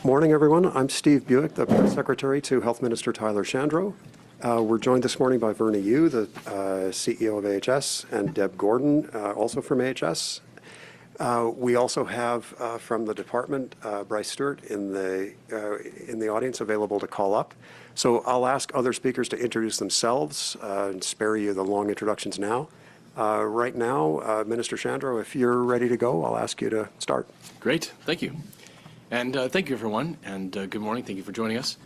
Morning, everyone. I'm Steve Buick, the Press Secretary to Health Minister Tyler Shandro. We're joined this morning by Verna Yiu, the CEO of AHS, and Deb Gordon, also from AHS. We also have from the department Bryce Stewart in the audience, available to call up. So I'll ask other speakers to introduce themselves and spare you the long introductions now. Right now, Minister Shandro, if you're ready to go, I'll ask you to start. Great, thank you. And thank you, everyone, and good morning. Thank you for joining us.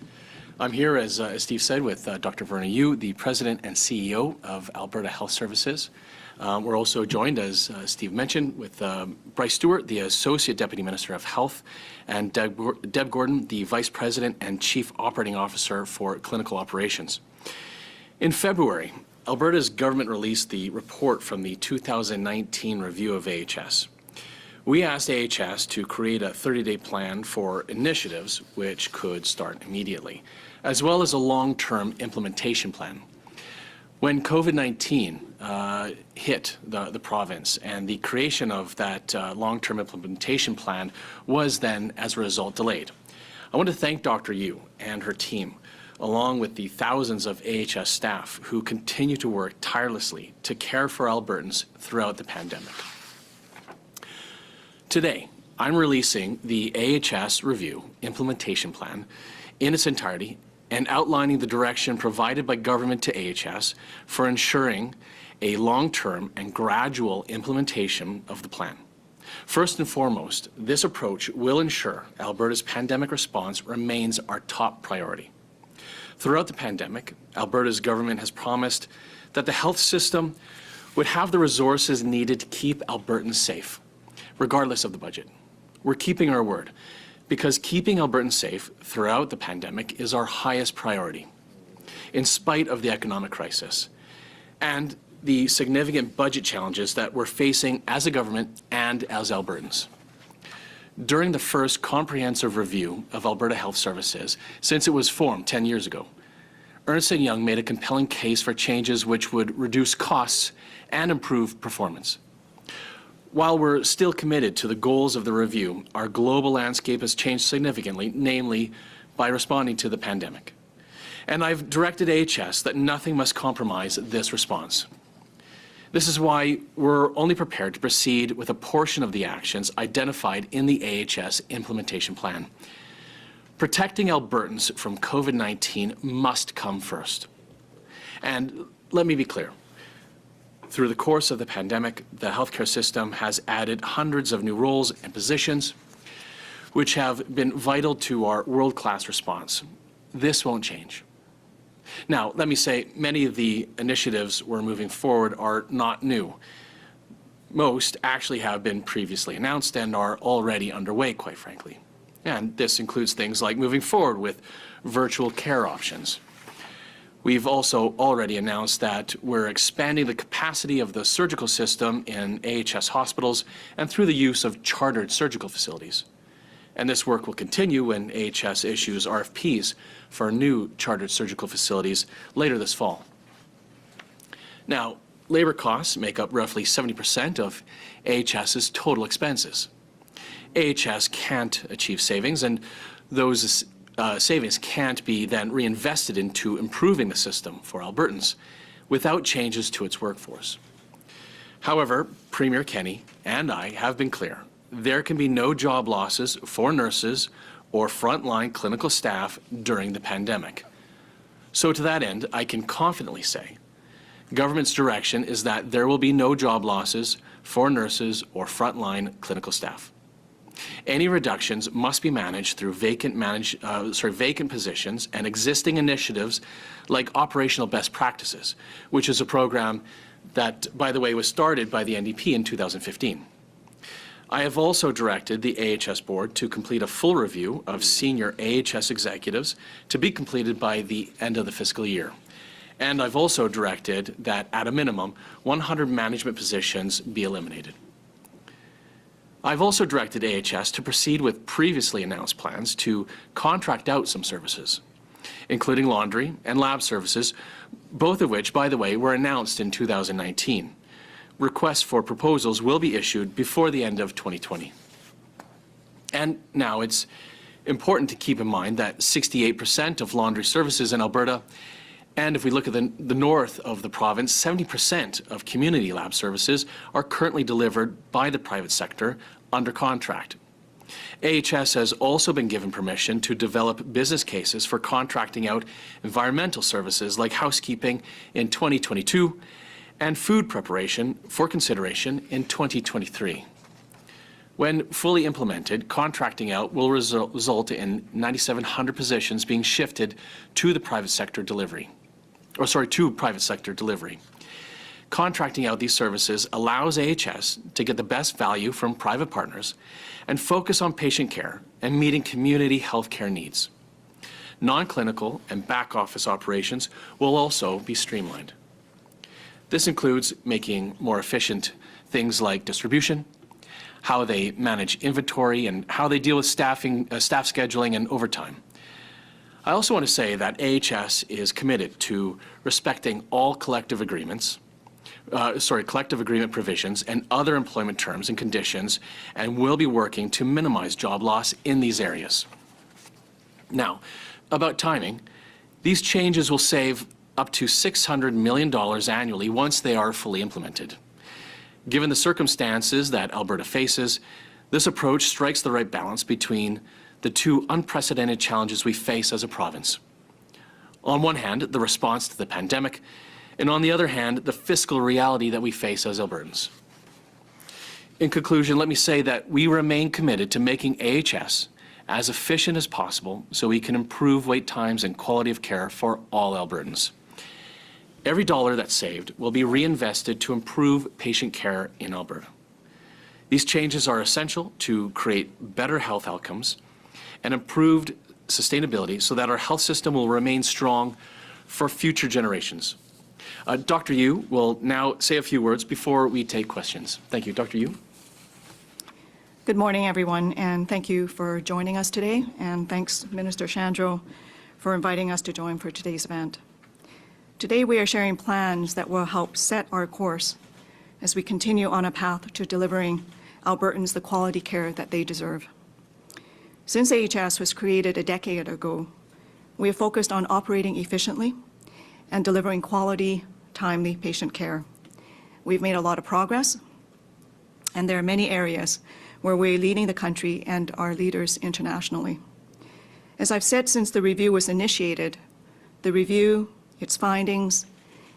I'm here, as Steve said, with Dr. Verna Yiu, the President and CEO of Alberta Health Services. We're also joined, as Steve mentioned, with Bryce Stewart, the Associate Deputy Minister of Health, and Deb Gordon, the Vice President and Chief Operating Officer for Clinical Operations. In February, Alberta's government released the report from the 2019 review of AHS. We asked AHS to create a 30-day plan for initiatives which could start immediately, as well as a long-term implementation plan. When COVID-19 hit the province, and the creation of that long-term implementation plan was then, as a result, delayed. I want to thank Dr. Yiu and her team, along with the thousands of AHS staff who continue to work tirelessly to care for Albertans throughout the pandemic. Today, I'm releasing the AHS Review Implementation Plan in its entirety and outlining the direction provided by government to AHS for ensuring a long-term and gradual implementation of the plan. First and foremost, this approach will ensure Alberta's pandemic response remains our top priority. Throughout the pandemic, Alberta's government has promised that the health system would have the resources needed to keep Albertans safe, regardless of the budget. We're keeping our word, because keeping Albertans safe throughout the pandemic is our highest priority, in spite of the economic crisis and the significant budget challenges that we're facing as a government and as Albertans. During the first comprehensive review of Alberta Health Services since it was formed 10 years ago, Ernst Young made a compelling case for changes which would reduce costs and improve performance. While we're still committed to the goals of the review, our global landscape has changed significantly, namely by responding to the pandemic. And I've directed AHS that nothing must compromise this response. This is why we're only prepared to proceed with a portion of the actions identified in the AHS implementation plan. Protecting Albertans from COVID-19 must come first. And let me be clear. Through the course of the pandemic, the healthcare system has added hundreds of new roles and positions, which have been vital to our world-class response. This won't change. Now, let me say, many of the initiatives we're moving forward are not new. Most actually have been previously announced and are already underway, quite frankly. And this includes things like moving forward with virtual care options. We've also already announced that we're expanding the capacity of the surgical system in AHS hospitals and through the use of chartered surgical facilities. And this work will continue when AHS issues RFPs for new chartered surgical facilities later this fall. Now, labor costs make up roughly 70% of AHS's total expenses. AHS can't achieve savings, and those savings can't be then reinvested into improving the system for Albertans without changes to its workforce. However, Premier Kenney and I have been clear. There can be no job losses for nurses or frontline clinical staff during the pandemic. So to that end, I can confidently say government's direction is that there will be no job losses for nurses or frontline clinical staff. Any reductions must be managed through vacant positions and existing initiatives like operational best practices, which is a program that, by the way, was started by the NDP in 2015. I have also directed the AHS board to complete a full review of senior AHS executives to be completed by the end of the fiscal year. And I've also directed that, at a minimum, 100 management positions be eliminated. I've also directed AHS to proceed with previously announced plans to contract out some services, including laundry and lab services, both of which, by the way, were announced in 2019. Requests for proposals will be issued before the end of 2020. And now it's Important to keep in mind that 68% of laundry services in Alberta, and if we look at the north of the province, 70% of community lab services are currently delivered by the private sector under contract. AHS has also been given permission to develop business cases for contracting out environmental services like housekeeping in 2022 and food preparation for consideration in 2023. When fully implemented, contracting out will result in 9,700 positions being shifted to the private sector delivery, to private sector delivery. Contracting out these services allows AHS to get the best value from private partners and focus on patient care and meeting community health care needs. Non-clinical and back office operations will also be streamlined. This includes making more efficient things like distribution, how they manage inventory, and how they deal with staff scheduling and overtime. I also want to say that AHS is committed to respecting all collective agreement provisions and other employment terms and conditions, and will be working to minimize job loss in these areas. Now, about timing, these changes will save up to $600 million annually once they are fully implemented. Given the circumstances that Alberta faces, this approach strikes the right balance between the two unprecedented challenges we face as a province. On one hand, the response to the pandemic, and on the other hand, the fiscal reality that we face as Albertans. In conclusion, let me say that we remain committed to making AHS as efficient as possible so we can improve wait times and quality of care for all Albertans. Every dollar that's saved will be reinvested to improve patient care in Alberta. These changes are essential to create better health outcomes and improved sustainability so that our health system will remain strong for future generations. Dr. Yiu will now say a few words before we take questions. Thank you. Dr. Yiu. Good morning, everyone, and thank you for joining us today. And thanks, Minister Shandro, for inviting us to join for today's event. Today, we are sharing plans that will help set our course as we continue on a path to delivering Albertans the quality care that they deserve. Since AHS was created a decade ago, we have focused on operating efficiently and delivering quality, timely patient care. We've made a lot of progress, and there are many areas where we're leading the country and our leaders internationally. As I've said since the review was initiated, the review, its findings,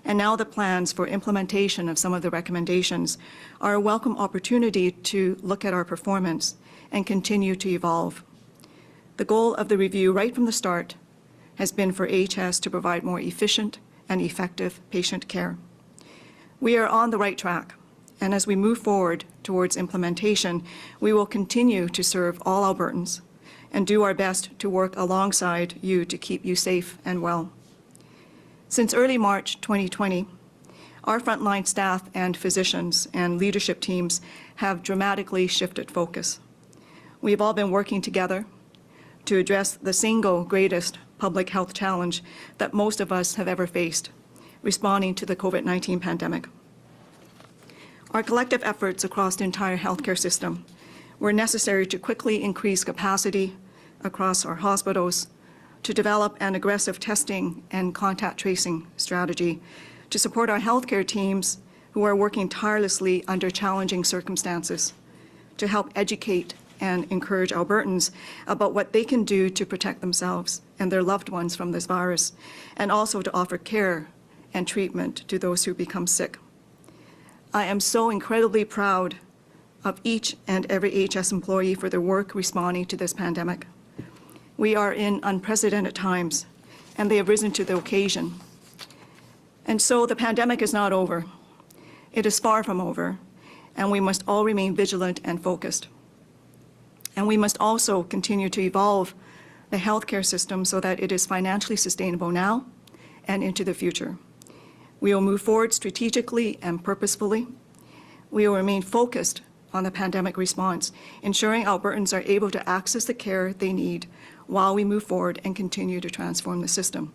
and now the plans for implementation of some of the recommendations are a welcome opportunity to look at our performance and continue to evolve. The goal of the review right from the start has been for AHS to provide more efficient and effective patient care. We are on the right track, and as we move forward towards implementation, we will continue to serve all Albertans and do our best to work alongside you to keep you safe and well. Since early March 2020, our frontline staff and physicians and leadership teams have dramatically shifted focus. We've all been working together to address the single greatest public health challenge that most of us have ever faced, responding to the COVID-19 pandemic. Our collective efforts across the entire healthcare system were necessary to quickly increase capacity across our hospitals, to develop an aggressive testing and contact tracing strategy, to support our healthcare teams who are working tirelessly under challenging circumstances, to help educate and encourage Albertans about what they can do to protect themselves and their loved ones from this virus, and also to offer care and treatment to those who become sick. I am so incredibly proud of each and every AHS employee for their work responding to this pandemic. We are in unprecedented times, and they have risen to the occasion. And so the pandemic is not over. It is far from over, and we must all remain vigilant and focused. And we must also continue to evolve the healthcare system so that it is financially sustainable now and into the future. We will move forward strategically and purposefully. We will remain focused on the pandemic response, ensuring Albertans are able to access the care they need while we move forward and continue to transform the system.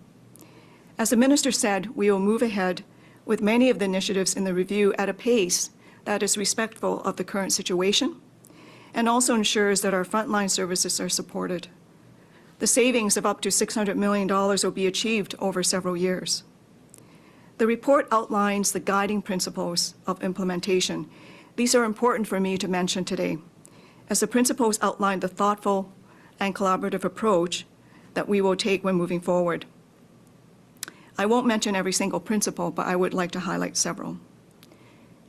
As the Minister said, we will move ahead with many of the initiatives in the review at a pace that is respectful of the current situation and also ensures that our frontline services are supported The savings of up to $600 million will be achieved over several years. The report outlines the guiding principles of implementation. These are important for me to mention today, as the principles outline the thoughtful and collaborative approach that we will take when moving forward. I won't mention every single principle, but I would like to highlight several.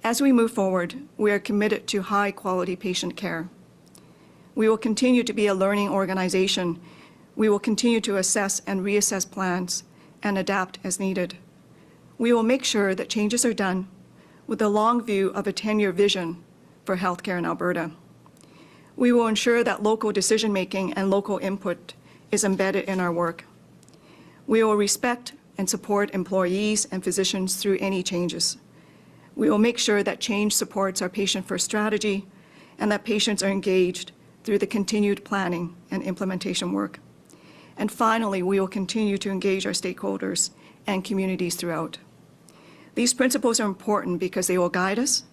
As we move forward, we are committed to high-quality patient care. We will continue to be a learning organization. We will continue to assess and reassess plans and adapt as needed. We will make sure that changes are done with the long view of a 10-year vision for healthcare in Alberta. We will ensure that local decision-making and local input is embedded in our work. We will respect and support employees and physicians through any changes. We will make sure that change supports our patient-first strategy and that patients are engaged through the continued planning and implementation work. And finally, we will continue to engage our stakeholders and communities throughout. These principles are important because they will guide us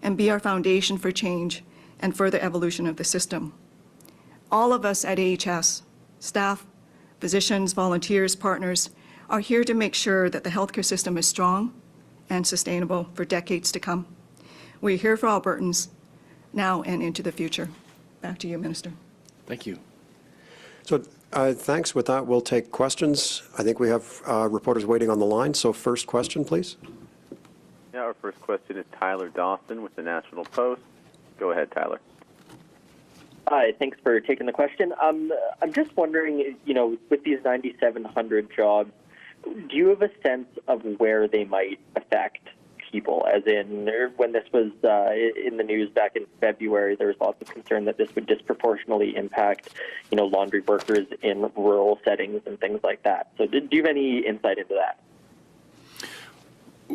and be our foundation for change and further evolution of the system. All of us at AHS, staff, physicians, volunteers, partners, are here to make sure that the healthcare system is strong and sustainable for decades to come. We're here for Albertans now and into the future. Back to you, Minister. Thank you. So thanks. With that, we'll take questions. I think we have reporters waiting on the line. So first question, please. Yeah, our first question is Tyler Dawson with the National Post. Go ahead, Tyler. Hi, thanks for taking the question. I'm just wondering, with these 9,700 jobs, do you have a sense of where they might affect people? As in, when this was in the news back in February, there was lots of concern that this would disproportionately impact, laundry workers in rural settings and things like that. So do you have any insight into that?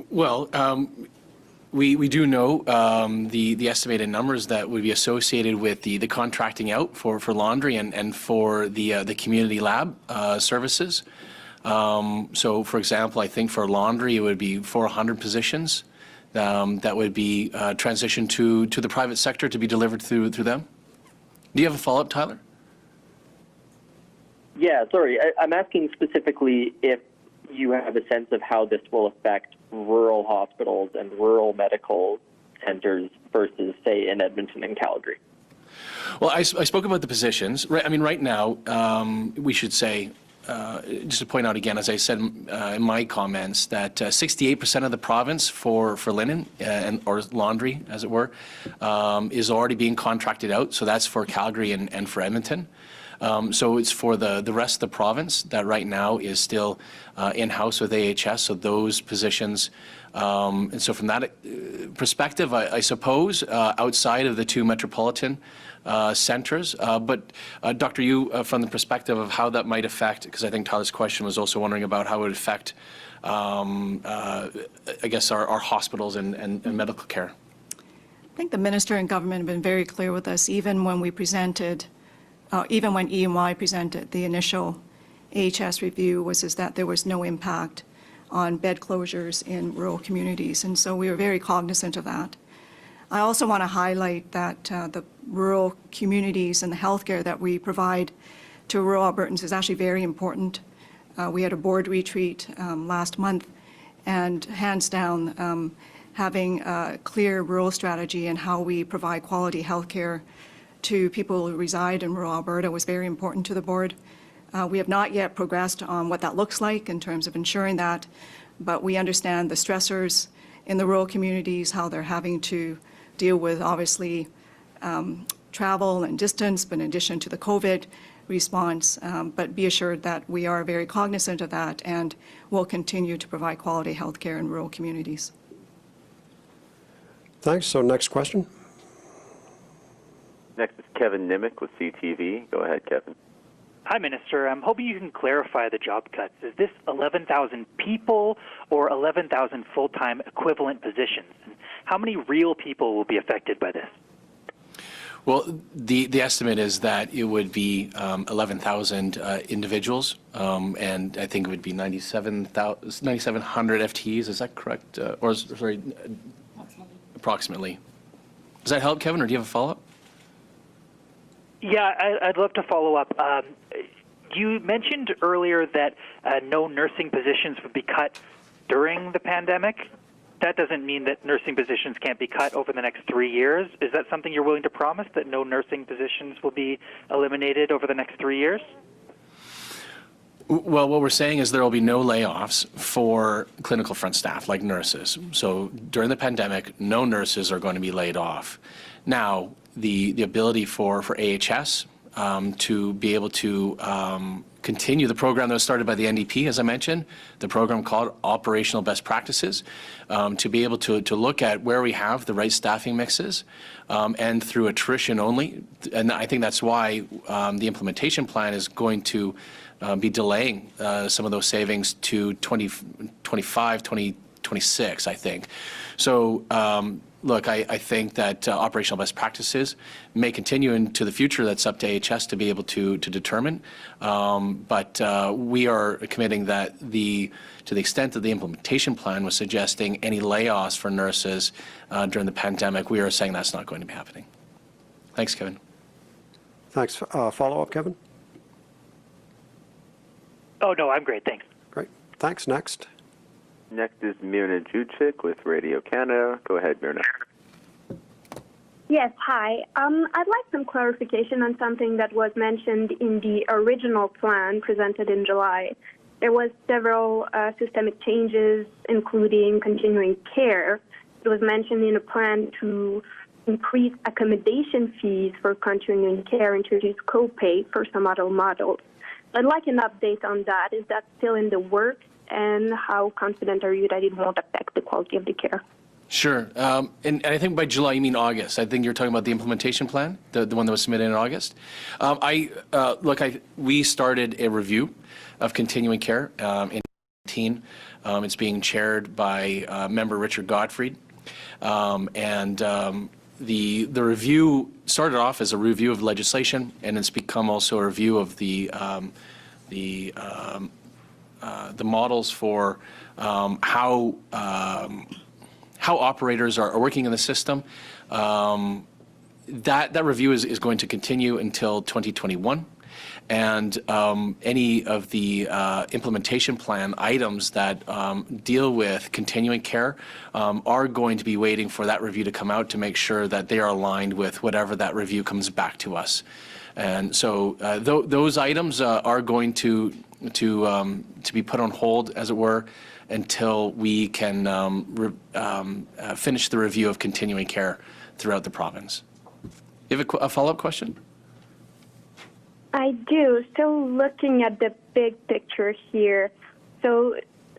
Well, we do know the estimated numbers that would be associated with the contracting out for laundry and for the community lab services. So, for example, I think for laundry, it would be 400 positions that would be transitioned to the private sector to be delivered through them. Do you have a follow-up, Tyler? Yeah, sorry. I'm asking specifically if you have a sense of how this will affect rural hospitals and rural medical centers versus, say, in Edmonton and Calgary. Well, I spoke about the positions. Right now, we should say, just to point out again, as I said in my comments, that 68% of the province for linen or laundry, as it were, is already being contracted out. So that's for Calgary and for Edmonton. So it's for the rest of the province that right now is still in-house with AHS, so those positions. And so from that perspective, I suppose, outside of the two metropolitan centres. But Dr. Yiu, from the perspective of how that might affect, because I think Tyler's question was also wondering about how it would affect, I guess, our hospitals and medical care. I think the Minister and government have been very clear with us, even when we presented, even when E&Y presented the initial AHS review, is that there was no impact on bed closures in rural communities. And so we were very cognizant of that. I also want to highlight that the rural communities and the healthcare that we provide to rural Albertans is actually very important. We had a board retreat last month, and hands down, having a clear rural strategy and how we provide quality healthcare to people who reside in rural Alberta was very important to the board. We have not yet progressed on what that looks like in terms of ensuring that, but we understand the stressors in the rural communities, how they're having to deal with, obviously, travel and distance, but in addition to the COVID response. But be assured that we are very cognizant of that and will continue to provide quality health care in rural communities. Thanks. So next question. Next is Kevin Nimick with CTV. Go ahead, Kevin. Hi, Minister. I'm hoping you can clarify the job cuts. Is this 11,000 people or 11,000 full-time equivalent positions? And how many real people will be affected by this? Well, the estimate is that it would be 11,000 individuals, and I think it would be 9,700 FTEs. Is that correct? Approximately. Does that help, Kevin, or do you have a follow-up? Yeah, I'd love to follow up. You mentioned earlier that no nursing positions would be cut during the pandemic. That doesn't mean that nursing positions can't be cut over the next 3 years. Is that something you're willing to promise, that no nursing positions will be eliminated over the next 3 years? Well, what we're saying is there will be no layoffs for clinical front staff, like nurses. So during the pandemic, no nurses are going to be laid off. Now, the ability for AHS to be able to continue the program that was started by the NDP, as I mentioned, the program called Operational Best Practices, to be able to look at where we have the right staffing mixes, and through attrition only. And I think that's why the implementation plan is going to be delaying some of those savings to 2025, 2026, I think. So, look, I think that operational best practices may continue into the future. That's up to AHS to be able to determine. But we are committing that to the extent that the implementation plan was suggesting any layoffs for nurses during the pandemic, we are saying that's not going to be happening. Thanks, Kevin. Thanks. Follow-up, Kevin? Oh, no, I'm great. Thanks. Great. Thanks. Next. Next is Mirna Juchik with Radio Canada. Go ahead, Mirna. Yes, hi. I'd like some clarification on something that was mentioned in the original plan presented in July. There was several systemic changes, including continuing care. It was mentioned in a plan to increase accommodation fees for continuing care, introduce copay for some other models. I'd like an update on that. Is that still in the works? And how confident are you that it won't affect the quality of the care? Sure. And I think by July, you mean August. I think you're talking about the implementation plan, the one that was submitted in August. We started a review of continuing care in 2018. It's being chaired by member Richard Gottfried. The review started off as a review of legislation, and it's become also a review of the models for how operators are working in the system. That review is going to continue until 2021. And any of the implementation plan items that deal with continuing care are going to be waiting for that review to come out to make sure that they are aligned with whatever that review comes back to us. And so those items are going to be put on hold, as it were, until we can finish the review of continuing care throughout the province. You have a follow-up question? I do. Still looking at the big picture here. So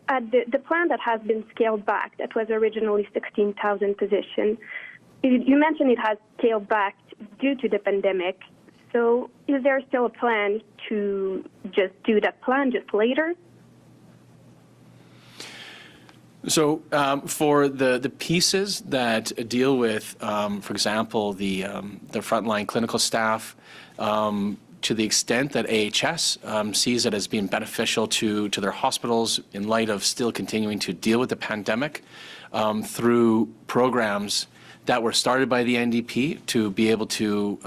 the plan that has been scaled back, that was originally 16,000 positions, you mentioned it has scaled back due to the pandemic. So is there still a plan to just do that plan just later? So for the pieces that deal with, for example, the frontline clinical staff, to the extent that AHS sees it as being beneficial to their hospitals in light of still continuing to deal with the pandemic through programs that were started by the NDP to be able to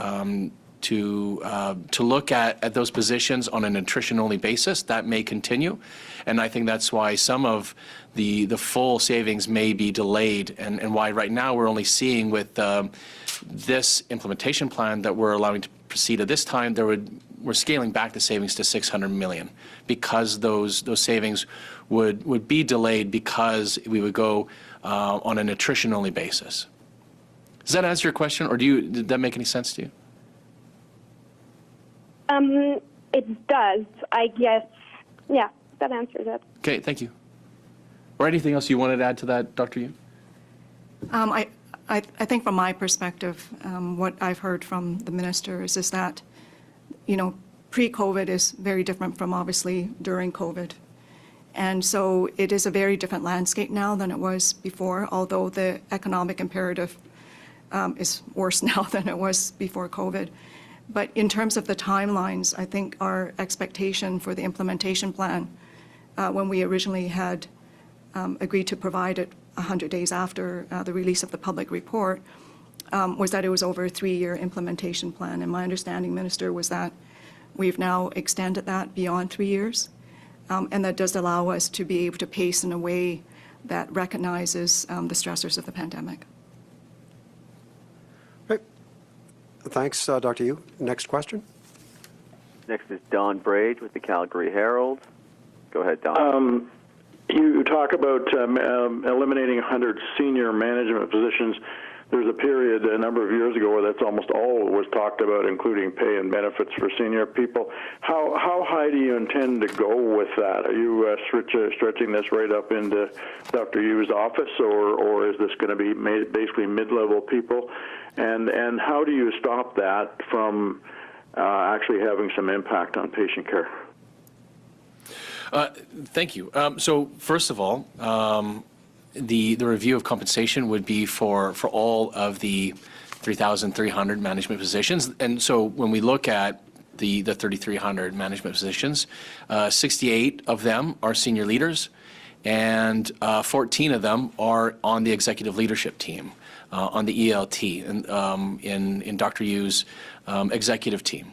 look at those positions on an attrition-only basis, that may continue. And I think that's why some of the full savings may be delayed, and why right now we're only seeing with this implementation plan that we're allowing to proceed at this time, we're scaling back the savings to $600 million because those savings would be delayed because we would go on an attrition-only basis. Does that answer your question, or did that make any sense to you? It does, I guess. Yeah, that answers it. Okay, thank you. Or anything else you wanted to add to that, Dr. Yiu? I think from my perspective, what I've heard from the ministers is that, pre-COVID is very different from obviously during COVID. And so it is a very different landscape now than it was before, although the economic imperative is worse now than it was before COVID. But in terms of the timelines, I think our expectation for the implementation plan, when we originally had agreed to provide it 100 days after the release of the public report, was that it was over a 3-year implementation plan. And my understanding, Minister, was that We've now extended that beyond 3 years, and that does allow us to be able to pace in a way that recognizes the stressors of the pandemic. Great. Thanks, Dr. Yiu. Next question. Next is Don Brage with the Calgary Herald. Go ahead, Don. You talk about eliminating 100 senior management positions. There's a period a number of years ago where that's almost all was talked about, including pay and benefits for senior people. How high do you intend to go with that? Are you stretching this right up into Dr. Yiu's office, or is this going to be basically mid-level people? And how do you stop that from actually having some impact on patient care? Thank you. So first of all, the review of compensation would be for all of the 3,300 management positions. And so when we look at the 3,300 management positions, 68 of them are senior leaders, and 14 of them are on the executive leadership team, on the ELT, and in Dr. Yiu's executive team.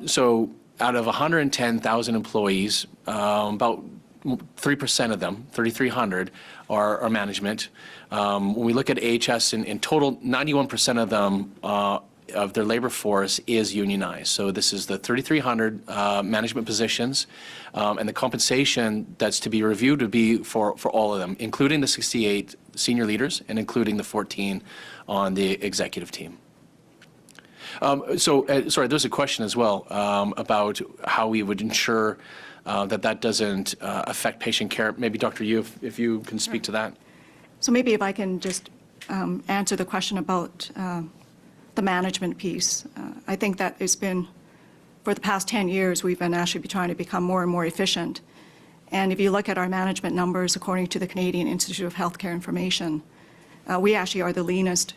So out of 110,000 employees, about 3% of them, 3,300, are management. When we look at AHS in total, 91% of them, of their labor force is unionized. So this is the 3,300 management positions, and the compensation that's to be reviewed would be for all of them, including the 68 senior leaders and including the 14 on the executive team. Sorry, there's a question as well about how we would ensure that doesn't affect patient care. Maybe Dr. Yiu, if you can speak to that. So maybe if I can just answer the question about the management piece. I think that it's been, for the past 10 years, we've been actually trying to become more and more efficient. And if you look at our management numbers, according to the Canadian Institute of Healthcare Information, we actually are the leanest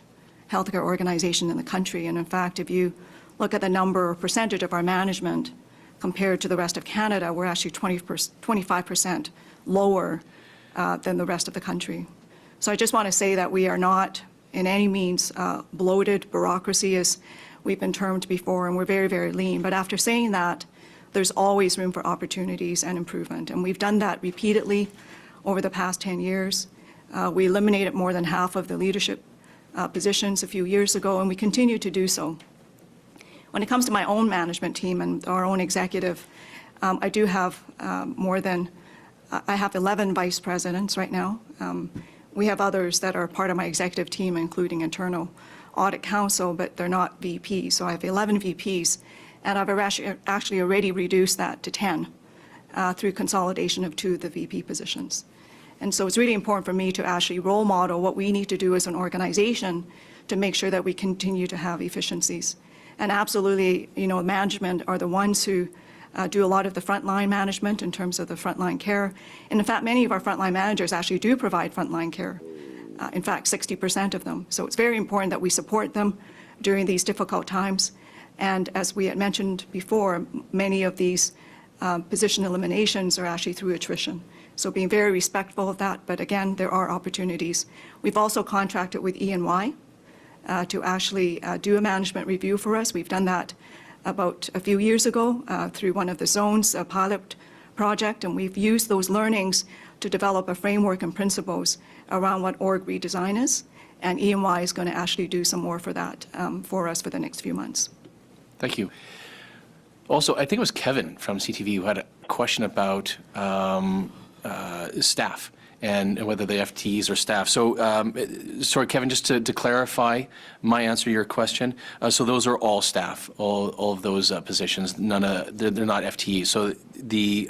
healthcare organization in the country. And in fact, if you look at the number or percentage of our management compared to the rest of Canada, we're actually 25% lower than the rest of the country. So I just want to say that we are not in any means bloated bureaucracy, as we've been termed before, and we're very, very lean. But after saying that, there's always room for opportunities and improvement. And we've done that repeatedly over the past 10 years. We eliminated more than half of the leadership positions a few years ago, and we continue to do so. When it comes to my own management team and our own executive, I do have I have 11 vice presidents right now. We have others that are part of my executive team, including internal audit counsel, but they're not VPs. So I have 11 VPs, and I've actually already reduced that to 10 through consolidation of 2 of the VP positions. And so it's really important for me to actually role model what we need to do as an organization to make sure that we continue to have efficiencies. And absolutely, management are the ones who do a lot of the frontline management in terms of the frontline care. And in fact, many of our frontline managers actually do provide frontline care. In fact, 60% of them. So it's very important that we support them during these difficult times. And as we had mentioned before, many of these position eliminations are actually through attrition. So being very respectful of that, but again, there are opportunities. We've also contracted with E&Y to actually do a management review for us. We've done that about a few years ago through one of the zones, a pilot project, and we've used those learnings to develop a framework and principles around what org redesign is, and E&Y is going to actually do some more for that for us for the next few months. Thank you. Also, I think it was Kevin from CTV who had a question about staff and whether they have FTEs or staff. So, sorry, Kevin, just to clarify my answer to your question. So those are all staff, all of those positions. They're not FTEs. So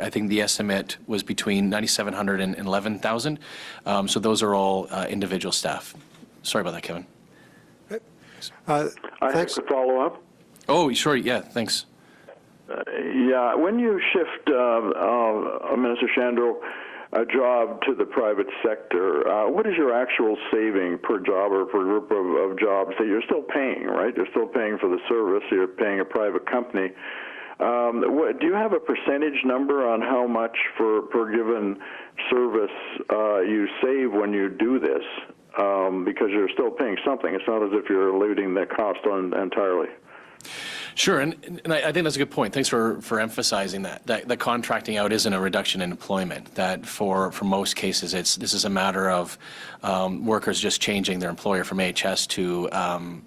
I think the estimate was between 9,700 and 11,000. So those are all individual staff. Sorry about that, Kevin. I have to follow up. Oh, sure. Yeah, thanks. Yeah, when you shift, Minister Shandro, a job to the private sector, what is your actual saving per job or per group of jobs that you're still paying, right? You're still paying for the service. You're paying a private company. Do you have a percentage number on how much per given service you save when you do this? Because you're still paying something. It's not as if you're eluding the cost entirely. Sure, and I think that's a good point. Thanks for emphasizing that contracting out isn't a reduction in employment. That for most cases, this is a matter of workers just changing their employer from AHS to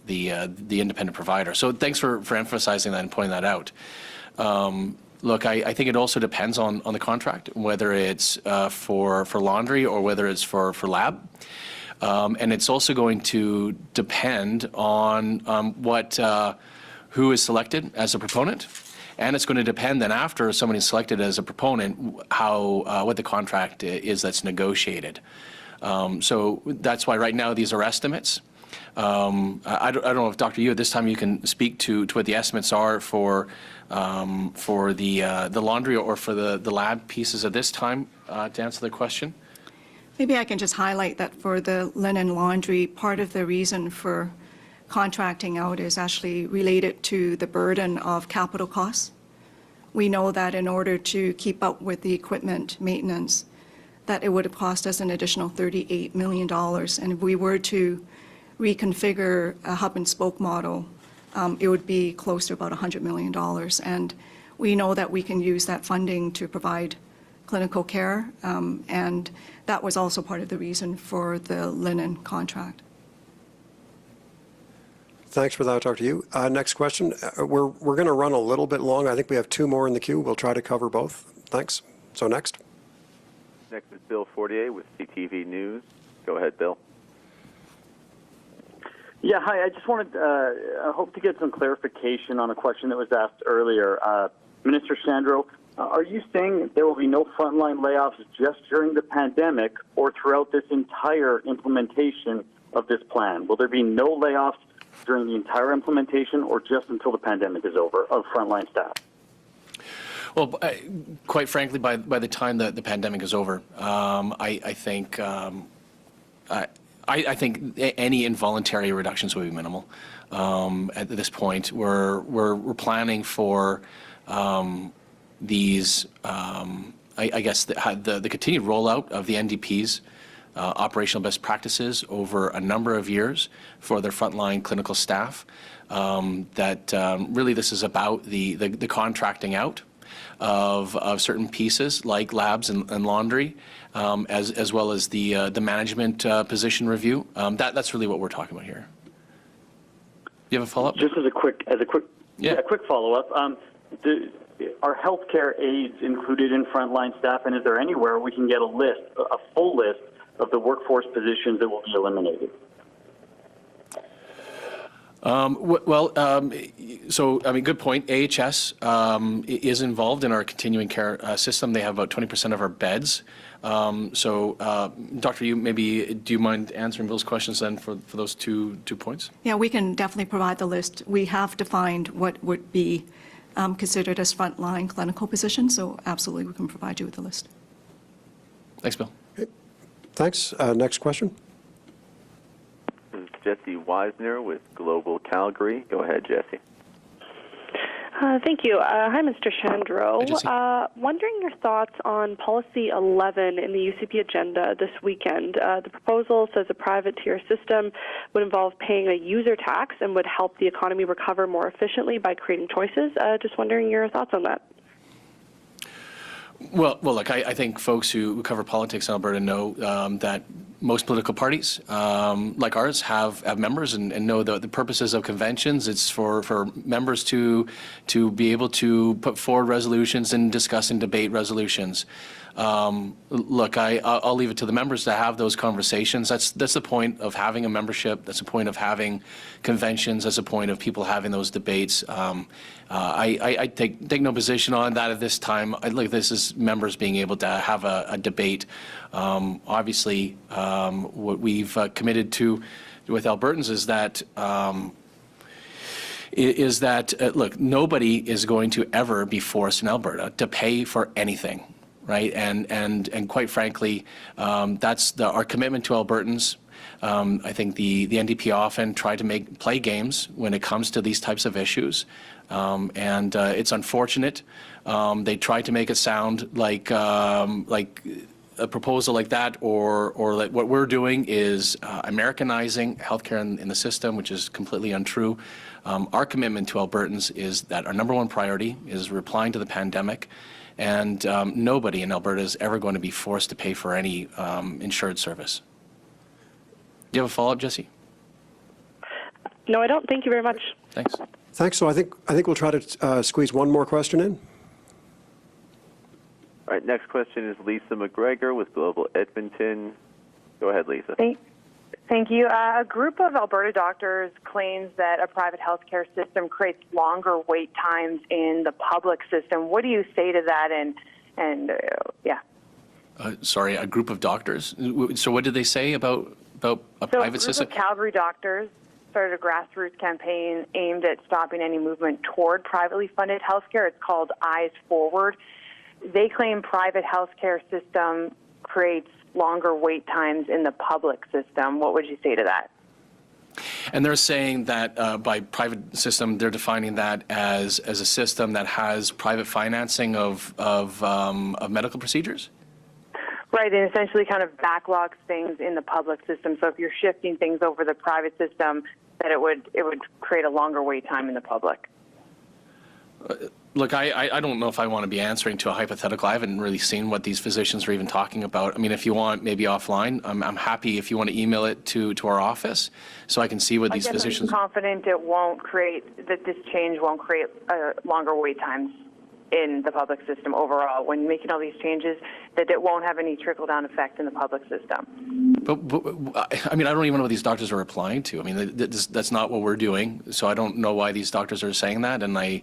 the independent provider. So thanks for emphasizing that and pointing that out. Look, I think it also depends on the contract, whether it's for laundry or whether it's for lab. And it's also going to depend on who is selected as a proponent, and it's going to depend then after somebody's selected as a proponent what the contract is that's negotiated. So that's why right now these are estimates. I don't know if Dr. Yiu at this time you can speak to what the estimates are for the laundry or for the lab pieces at this time to answer the question. Maybe I can just highlight that for the linen laundry, part of the reason for contracting out is actually related to the burden of capital costs. We know that in order to keep up with the equipment maintenance, that it would have cost us an additional $38 million. And if we were to reconfigure a hub and spoke model, it would be close to about $100 million. And we know that we can use that funding to provide clinical care, and that was also part of the reason for the linen contract. Thanks for that, Dr. Yiu. Next question. We're going to run a little bit long. I think we have two more in the queue. We'll try to cover both. Thanks. So next. Next is Bill Fortier with CTV News. Go ahead, Bill. Yeah, hi. I just wanted, I hope to get some clarification on a question that was asked earlier. Minister Shandro, are you saying there will be no frontline layoffs just during the pandemic or throughout this entire implementation of this plan? Will there be no layoffs during the entire implementation or just until the pandemic is over of frontline staff? Well, quite frankly, by the time the pandemic is over, I think any involuntary reductions will be minimal. At this point, we're planning for these, I guess, the continued rollout of the NDP's operational best practices over a number of years for their frontline clinical staff. Really this is about the contracting out of certain pieces like labs and laundry, as well as the management position review. That's really what we're talking about here. You have a follow-up? Just as a quick follow-up. Are healthcare aides included in frontline staff, and is there anywhere we can get a full list of the workforce positions that will be eliminated? Good point. AHS is involved in our continuing care system. They have about 20% of our beds. Dr. Yiu, maybe do you mind answering Bill's questions then for those two points? Yeah, we can definitely provide the list. We have defined what would be considered as frontline clinical positions, so absolutely we can provide you with the list. Thanks, Bill. Okay. Thanks. Next question. This is Jesse Wisner with Global Calgary. Go ahead, Jesse. Thank you. Hi, Mr. Shandro. Hi, Jesse. Wondering your thoughts on Policy 11 in the UCP agenda this weekend. The proposal says a private tier system would involve paying a user tax and would help the economy recover more efficiently by creating choices. Just wondering your thoughts on that. Well, look, I think folks who cover politics in Alberta know that most political parties, like ours, have members and know the purposes of conventions. It's for members to be able to put forward resolutions and discuss and debate resolutions. Look, I'll leave it to the members to have those conversations. That's the point of having a membership. That's the point of having conventions. That's the point of people having those debates. I take no position on that at this time. This is members being able to have a debate. Obviously, what we've committed to with Albertans is that look, nobody is going to ever be forced in Alberta to pay for anything. Right, and quite frankly, that's our commitment to Albertans. I think the NDP often try to play games when it comes to these types of issues, and it's unfortunate. They try to make it sound like a proposal like that, or like what we're doing is Americanizing healthcare in the system, which is completely untrue. Our commitment to Albertans is that our number one priority is replying to the pandemic, and nobody in Alberta is ever going to be forced to pay for any insured service. Do you have a follow-up, Jesse? No, I don't. Thank you very much. Thanks. Thanks. So I think we'll try to squeeze one more question in. All right, next question is Lisa McGregor with Global Edmonton. Go ahead, Lisa. Thank you. A group of Alberta doctors claims that a private healthcare system creates longer wait times in the public system. What do you say to that? Yeah. Sorry, a group of doctors. So what did they say about a private system? A group of Calgary doctors started a grassroots campaign aimed at stopping any movement toward privately funded healthcare. It's called Eyes Forward. They claim private healthcare system creates longer wait times in the public system. What would you say to that? And they're saying that by private system, they're defining that as a system that has private financing of medical procedures? Right, and essentially kind of backlogs things in the public system. So if you're shifting things over the private system, that it would create a longer wait time in the public. Look, I don't know if I want to be answering to a hypothetical. I haven't really seen what these physicians are even talking about. I mean, if you want, maybe offline, I'm happy if you want to email it to our office so I can see what these physicians... I'm confident that this change won't create longer wait times in the public system overall. When making all these changes, that it won't have any trickle-down effect in the public system. But I mean, I don't even know what these doctors are replying to. I mean, that's not what we're doing. So I don't know why these doctors are saying that. And I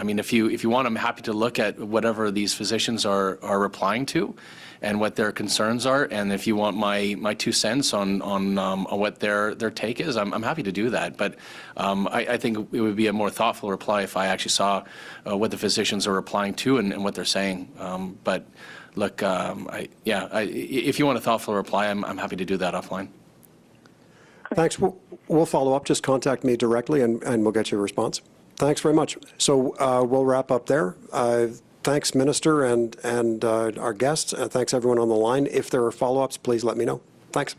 mean, if you want, I'm happy to look at whatever these physicians are replying to, and what their concerns are. And if you want my 2 cents on what their take is, I'm happy to do that. But I think it would be a more thoughtful reply if I actually saw what the physicians are replying to and what they're saying. But look, if you want a thoughtful reply, I'm happy to do that offline. Thanks. We'll follow up. Just contact me directly, and we'll get you a response. Thanks very much. So we'll wrap up there. Thanks, Minister, and our guests. Thanks, everyone on the line. If there are follow-ups, please let me know. Thanks.